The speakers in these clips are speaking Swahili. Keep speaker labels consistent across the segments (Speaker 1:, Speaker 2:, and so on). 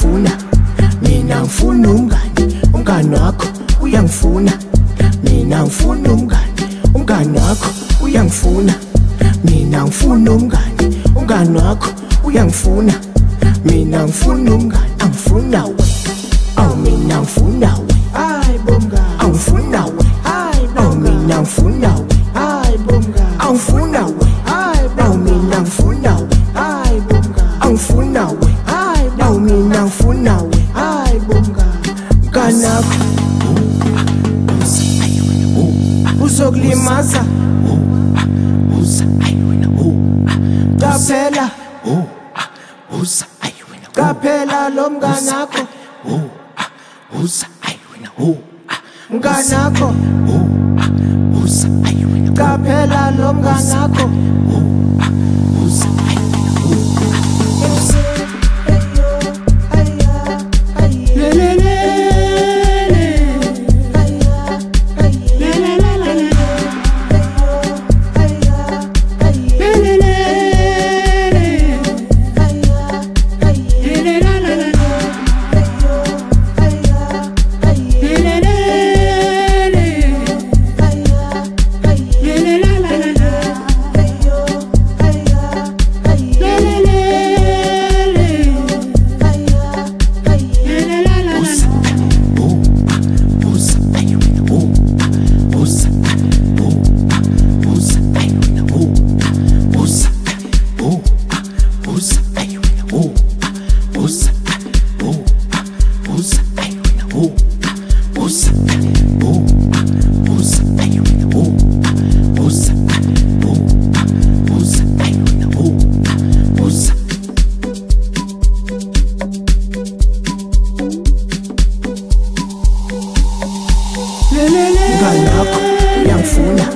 Speaker 1: uyangifuna, mina ngifuna umngani wakho uyangifuna, mina ngifuna umngani wakho uyangifuna, mina ngifuna umngani wakho uyangifuna, mina ngifuna umngani, angifuna we, awu mina ngifuna we, hayi bomngani, angifuna we, hayi awu mina ngifuna we, hayi bomngani, angifuna we, hayi awu mina ngifuna we, hayi bomngani, angifuna we, hayi awu mina ngifuna we, hayi bomngani, mnganakho uzokulimaza qaphela qaphela lo mnganakho mnganakho qaphela lo mnganakho mnganakho uyangifuna,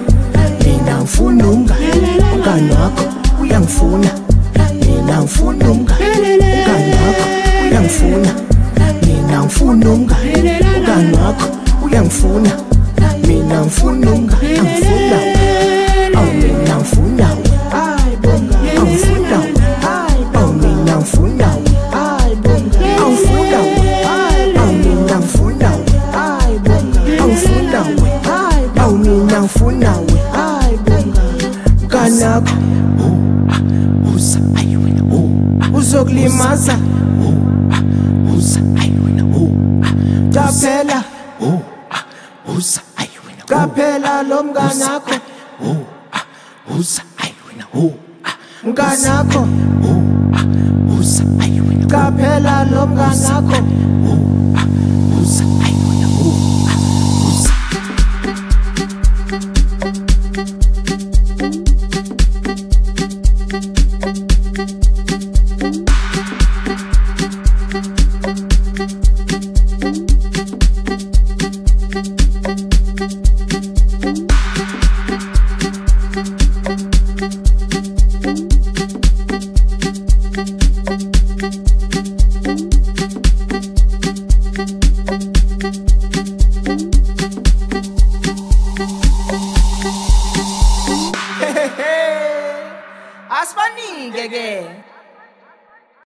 Speaker 1: mina ngifuna umngani wakho uyangifuna, mina ngifuna umngani wakho uyangifuna, mina ngifuna umngani wakho uyangifuna, mina ngifuna umngani, angifuna we, awu mina ngifuna we, hayi bomngani, angifuna we, hayi awu mina ngifuna we, hayi bomngani, angifuna we, hayi awu mina ngifuna we, hayi bomngani, angifuna we, hayi awu mina ngifuna we, hayi bomngani, mnganakho uzokulimaza qaphela qaphela lo mnganakho mnganakho qaphela lo mnganakho Asmanike ke